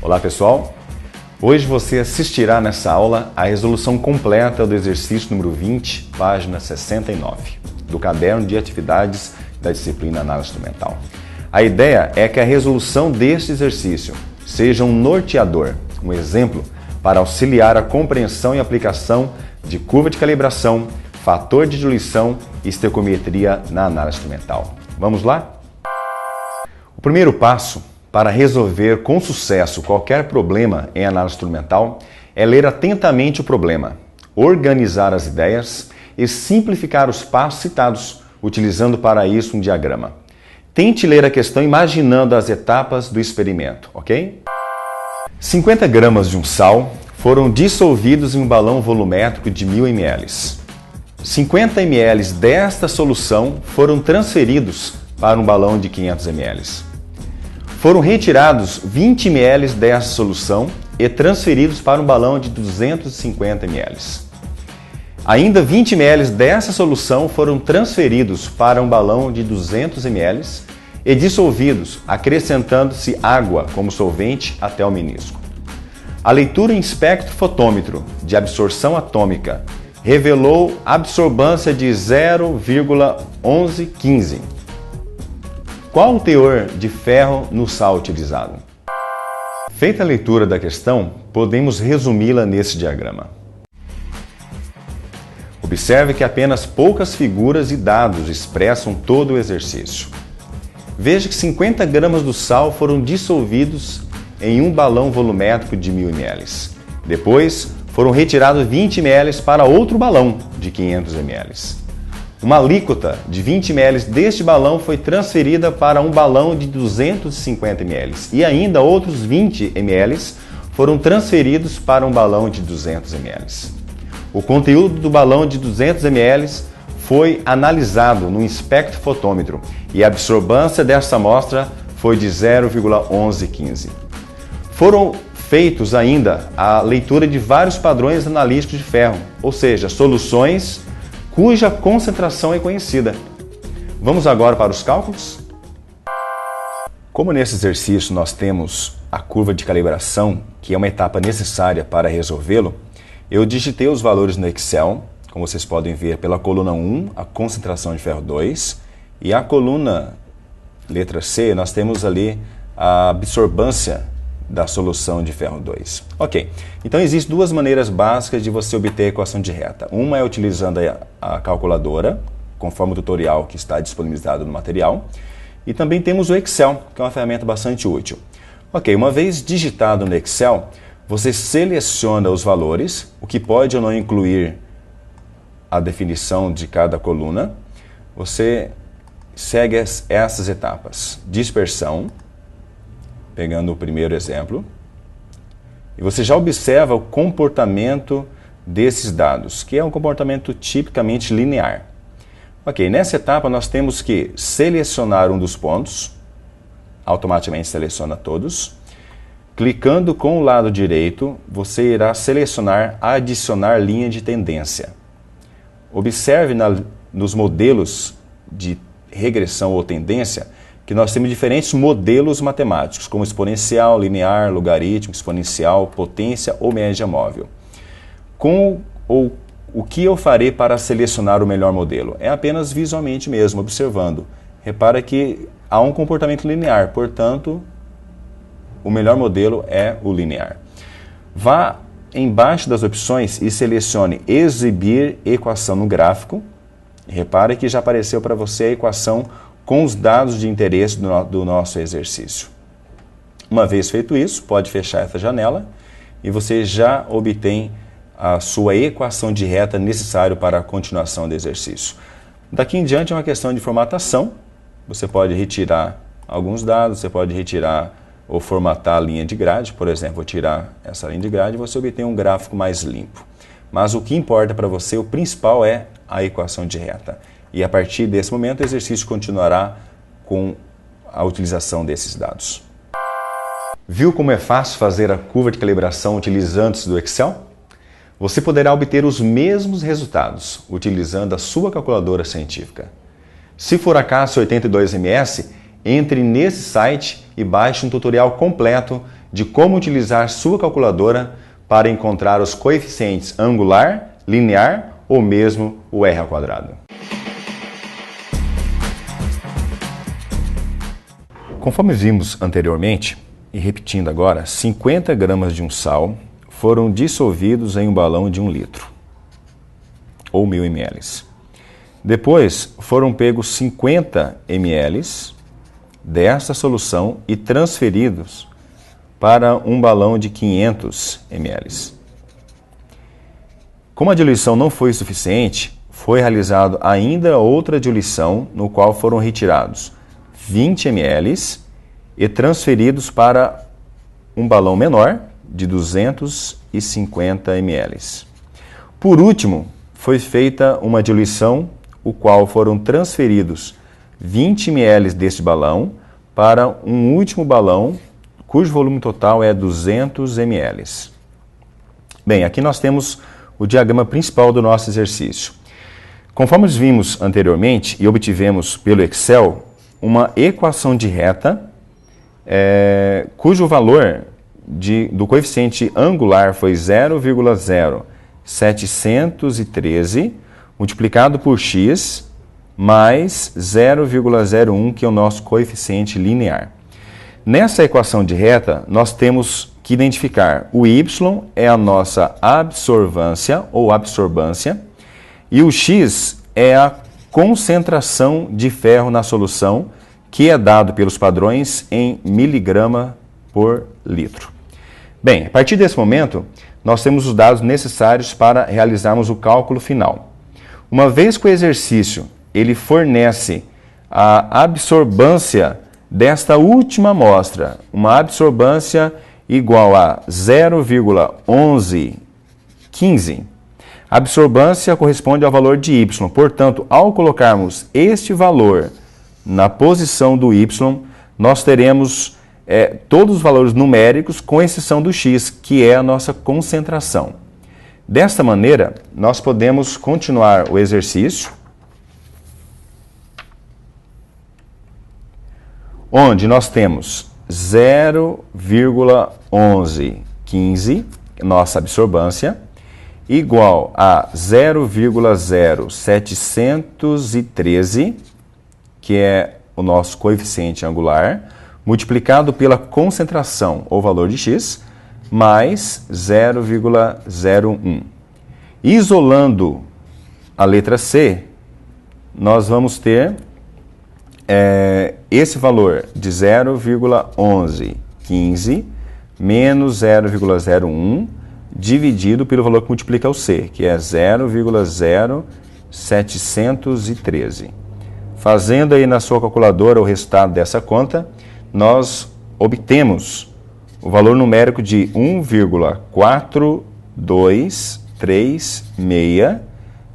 Olá pessoal, hoje você assistirá nessa aula a resolução completa do exercício número 20, página 69, do caderno de atividades da disciplina Análise Instrumental. A ideia é que a resolução deste exercício seja um norteador, um exemplo para auxiliar a compreensão e aplicação de curva de calibração, fator de diluição e estequiometria na análise instrumental. Vamos lá? O primeiro passo para resolver com sucesso qualquer problema em análise instrumental é ler atentamente o problema, organizar as ideias e simplificar os passos citados, utilizando para isso um diagrama. Tente ler a questão imaginando as etapas do experimento, ok? 50 gramas de um sal foram dissolvidos em um balão volumétrico de 1000 ml. 50 ml desta solução foram transferidos para um balão de 500 ml. Foram retirados 20 ml dessa solução e transferidos para um balão de 250 ml. Ainda 20 ml dessa solução foram transferidos para um balão de 200 ml e dissolvidos, acrescentando-se água como solvente até o menisco. A leitura em espectrofotômetro de absorção atômica revelou absorbância de 0,1115. Qual o teor de ferro no sal utilizado? Feita a leitura da questão, podemos resumi-la nesse diagrama. Observe que apenas poucas figuras e dados expressam todo o exercício. Veja que 50 gramas do sal foram dissolvidos em um balão volumétrico de 1000 ml. Depois, foram retirados 20 ml para outro balão de 500 ml. Uma alíquota de 20 ml deste balão foi transferida para um balão de 250 ml e ainda outros 20 ml foram transferidos para um balão de 200 ml. O conteúdo do balão de 200 ml foi analisado no espectrofotômetro e a absorbância dessa amostra foi de 0,1115. Foram feitos ainda a leitura de vários padrões analíticos de ferro, ou seja, soluções cuja concentração é conhecida. Vamos agora para os cálculos? Como nesse exercício nós temos a curva de calibração, que é uma etapa necessária para resolvê-lo, eu digitei os valores no Excel, como vocês podem ver pela coluna 1, a concentração de ferro 2, e a coluna letra C, nós temos ali a absorbância da solução de ferro 2. Ok, então existem duas maneiras básicas de você obter a equação de reta. Uma é utilizando a calculadora, conforme o tutorial que está disponibilizado no material, e também temos o Excel, que é uma ferramenta bastante útil. Ok, uma vez digitado no Excel, você seleciona os valores, o que pode ou não incluir a definição de cada coluna. Você segue essas etapas. Dispersão, pegando o primeiro exemplo, e você já observa o comportamento desses dados, que é um comportamento tipicamente linear. Ok, nessa etapa nós temos que selecionar um dos pontos, automaticamente seleciona todos. Clicando com o lado direito, você irá selecionar adicionar linha de tendência. Observe nos modelos de regressão ou tendência que nós temos diferentes modelos matemáticos, como exponencial, linear, logaritmo, exponencial, potência ou média móvel. O que eu farei para selecionar o melhor modelo? É apenas visualmente mesmo, observando. Repara que há um comportamento linear, portanto, o melhor modelo é o linear. Vá embaixo das opções e selecione exibir equação no gráfico. Repare que já apareceu para você a equação com os dados de interesse do nosso exercício. Uma vez feito isso, pode fechar essa janela e você já obtém a sua equação de reta necessária para a continuação do exercício. Daqui em diante é uma questão de formatação. Você pode retirar alguns dados, você pode retirar ou formatar a linha de grade. Por exemplo, vou tirar essa linha de grade e você obtém um gráfico mais limpo. Mas o que importa para você, o principal é a equação de reta. E a partir desse momento o exercício continuará com a utilização desses dados. Viu como é fácil fazer a curva de calibração utilizando-se do Excel? Você poderá obter os mesmos resultados utilizando a sua calculadora científica. Se for a CAS82MS, entre nesse site e baixe um tutorial completo de como utilizar sua calculadora para encontrar os coeficientes angular, linear ou mesmo o r². Conforme vimos anteriormente, e repetindo agora, 50 gramas de um sal foram dissolvidos em um balão de 1 litro, ou 1000 ml. Depois foram pegos 50 ml desta solução e transferidos para um balão de 500 ml. Como a diluição não foi suficiente, foi realizada ainda outra diluição, no qual foram retirados 20 ml e transferidos para um balão menor de 250 ml. Por último, foi feita uma diluição, o qual foram transferidos 20 ml deste balão para um último balão, cujo volume total é 200 ml. Bem, aqui nós temos o diagrama principal do nosso exercício. Conforme vimos anteriormente e obtivemos pelo Excel uma equação de reta, cujo valor do coeficiente angular foi 0,0713 multiplicado por x mais 0,01, que é o nosso coeficiente linear. Nessa equação de reta, nós temos que identificar o y é a nossa absorvância ou absorbância e o x é a concentração de ferro na solução, que é dado pelos padrões em miligrama por litro. Bem, a partir desse momento, nós temos os dados necessários para realizarmos o cálculo final. Uma vez que o exercício ele fornece a absorbância desta última amostra, uma absorbância igual a 0,1115, a absorbância corresponde ao valor de y. Portanto, ao colocarmos este valor na posição do y, nós teremos todos os valores numéricos, com exceção do x, que é a nossa concentração. Desta maneira, nós podemos continuar o exercício, onde nós temos 0,1115, nossa absorbância, igual a 0,0713, que é o nosso coeficiente angular, multiplicado pela concentração, ou valor de x, mais 0,01. Isolando a letra C, nós vamos ter esse valor de 0,1115 menos 0,01 dividido pelo valor que multiplica o C, que é 0,0713. Fazendo aí na sua calculadora o resultado dessa conta, nós obtemos o valor numérico de 1,4236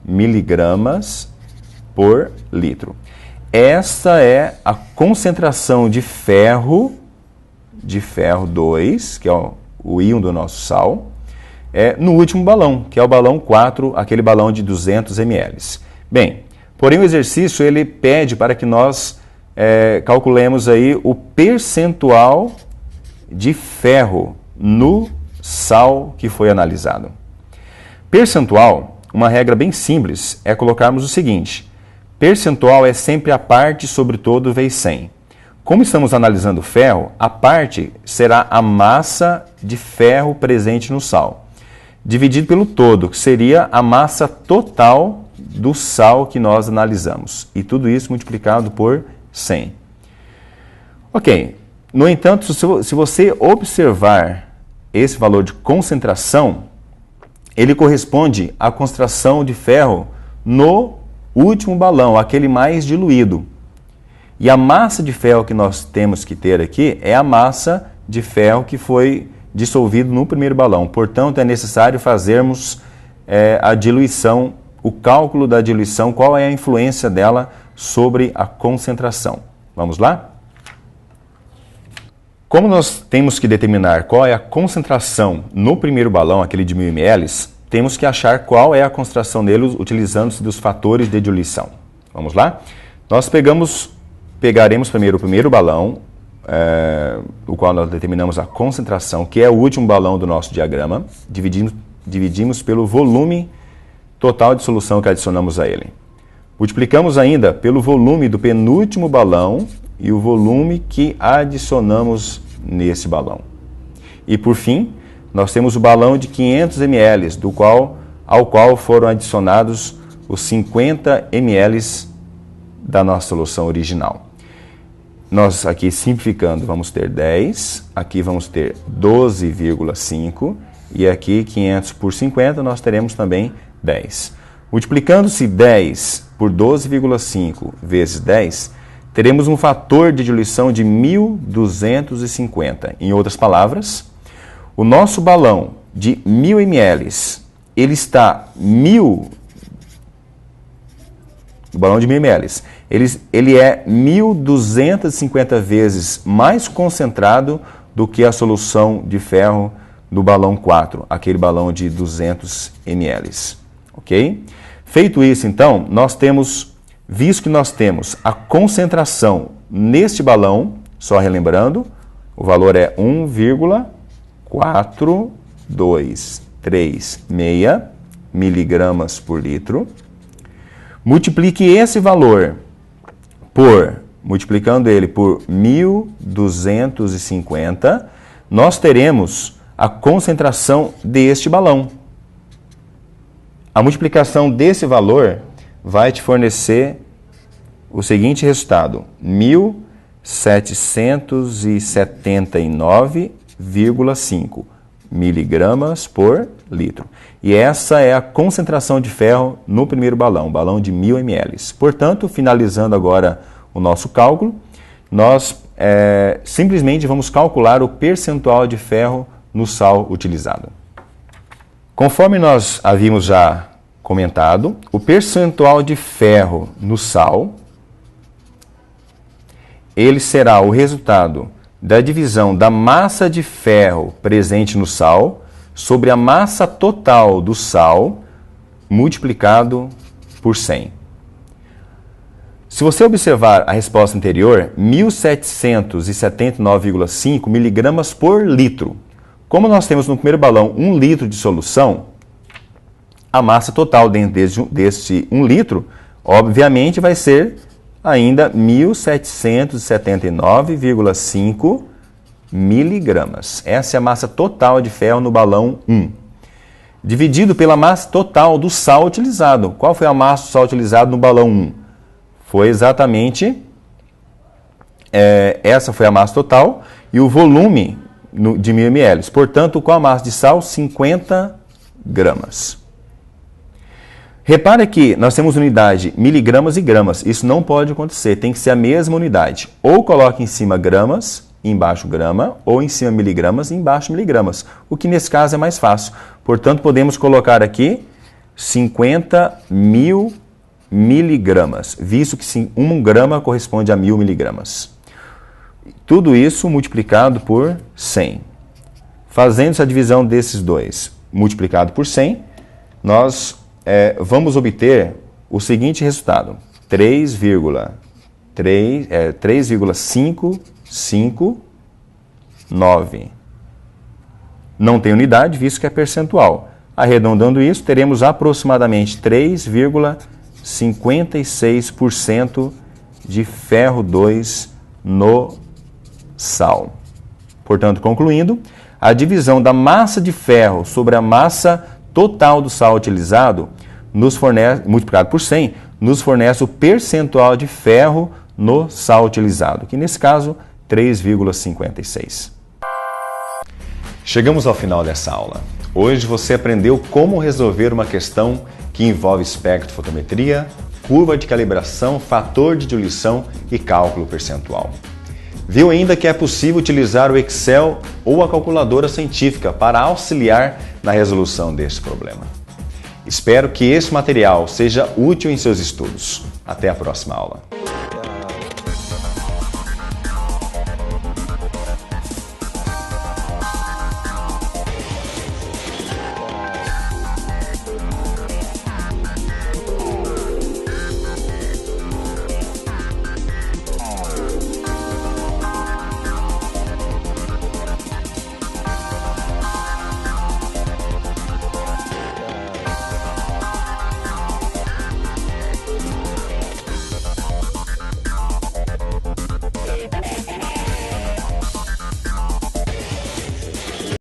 miligramas por litro. Esta é a concentração de ferro 2, que é o íon do nosso sal, no último balão, que é o balão 4, aquele balão de 200 ml. Bem, porém o exercício ele pede para que nós calculemos aí o percentual de ferro no sal que foi analisado. Percentual, uma regra bem simples, é colocarmos o seguinte: percentual é sempre a parte sobre todo vezes 100. Como estamos analisando ferro, a parte será a massa de ferro presente no sal, dividido pelo todo, que seria a massa total do sal que nós analisamos. E tudo isso multiplicado por 100. Ok. No entanto, se você observar esse valor de concentração, ele corresponde à concentração de ferro no último balão, aquele mais diluído. E a massa de ferro que nós temos que ter aqui é a massa de ferro que foi dissolvido no primeiro balão. Portanto, é necessário fazermos a diluição, o cálculo da diluição, qual é a influência dela sobre a concentração. Vamos lá? Como nós temos que determinar qual é a concentração no primeiro balão, aquele de 1000 ml, temos que achar qual é a concentração dele utilizando-se dos fatores de diluição. Vamos lá? Nós pegaremos primeiro o primeiro balão, o qual nós determinamos a concentração, que é o último balão do nosso diagrama, dividimos pelo volume total de solução que adicionamos a ele. Multiplicamos ainda pelo volume do penúltimo balão e o volume que adicionamos nesse balão. E por fim, nós temos o balão de 500 ml, ao qual foram adicionados os 50 ml da nossa solução original. Nós aqui simplificando vamos ter 10, aqui vamos ter 12,5 e aqui 500 por 50 nós teremos também 10. Multiplicando-se 10 por 12,5 vezes 10, teremos um fator de diluição de 1250. Em outras palavras, o nosso balão de 1000 ml, ele está o balão de 1000 ml, ele é 1250 vezes mais concentrado do que a solução de ferro do balão 4, aquele balão de 200 ml. Ok? Feito isso, então, visto que nós temos a concentração neste balão, só relembrando, o valor é 1,4236 miligramas por litro. Multiplique esse valor multiplicando ele por 1250, nós teremos a concentração deste balão. A multiplicação desse valor vai te fornecer o seguinte resultado: 1779,5 miligramas por litro. E essa é a concentração de ferro no primeiro balão de 1000 ml. Portanto, finalizando agora o nosso cálculo, nós simplesmente vamos calcular o percentual de ferro no sal utilizado. Conforme nós havíamos já comentado, o percentual de ferro no sal, ele será o resultado da divisão da massa de ferro presente no sal sobre a massa total do sal multiplicado por 100. Se você observar a resposta anterior, 1779,5 miligramas por litro. Como nós temos no primeiro balão 1 litro de solução, a massa total dentro deste 1 litro, obviamente, vai ser ainda 1779,5 miligramas. Essa é a massa total de ferro no balão 1. Dividido pela massa total do sal utilizado. Qual foi a massa do sal utilizado no balão 1? Foi exatamente, essa foi a massa total e o volume de 1000 ml. Portanto, com a massa de sal, 50 gramas. Repare que nós temos unidade miligramas e gramas. Isso não pode acontecer, tem que ser a mesma unidade. Ou coloque em cima gramas, embaixo grama, ou em cima miligramas e embaixo miligramas. O que nesse caso é mais fácil. Portanto, podemos colocar aqui 50.000 miligramas, visto que 1 grama corresponde a 1000 miligramas. Tudo isso multiplicado por 100. Fazendo essa divisão desses dois multiplicado por 100, nós vamos obter o seguinte resultado: 3,559. Não tem unidade, visto que é percentual. Arredondando isso, teremos aproximadamente 3,56% de ferro 2 no sal. Portanto, concluindo, a divisão da massa de ferro sobre a massa total do sal utilizado, multiplicado por 100, nos fornece o percentual de ferro no sal utilizado, que nesse caso, 3,56. Chegamos ao final dessa aula. Hoje você aprendeu como resolver uma questão que envolve espectrofotometria, curva de calibração, fator de diluição e cálculo percentual. Viu ainda que é possível utilizar o Excel ou a calculadora científica para auxiliar na resolução deste problema. Espero que esse material seja útil em seus estudos. Até a próxima aula.